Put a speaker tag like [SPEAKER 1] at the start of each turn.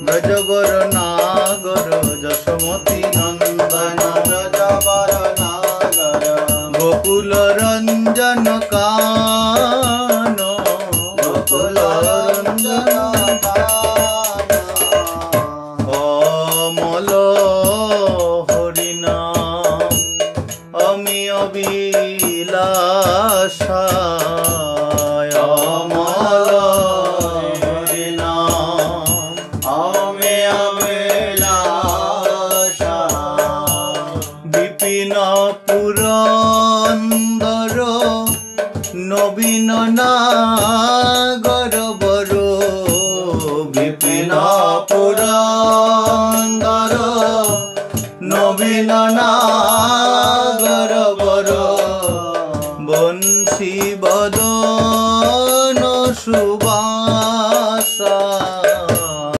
[SPEAKER 1] ব্রজবর নাগর যশোমতি নন্দন ব্রজবর নাগর গোকুল রঞ্জন কান গোকুল রঞ্জন অমল হরিনাম আমি অবিলাসা অমল হরিনাম আমি অবিলাসা বিপিন পুরন্দর নবীন নাগর বর বিপিন পুরন্দর নবীন নাগর বর বংশী বদন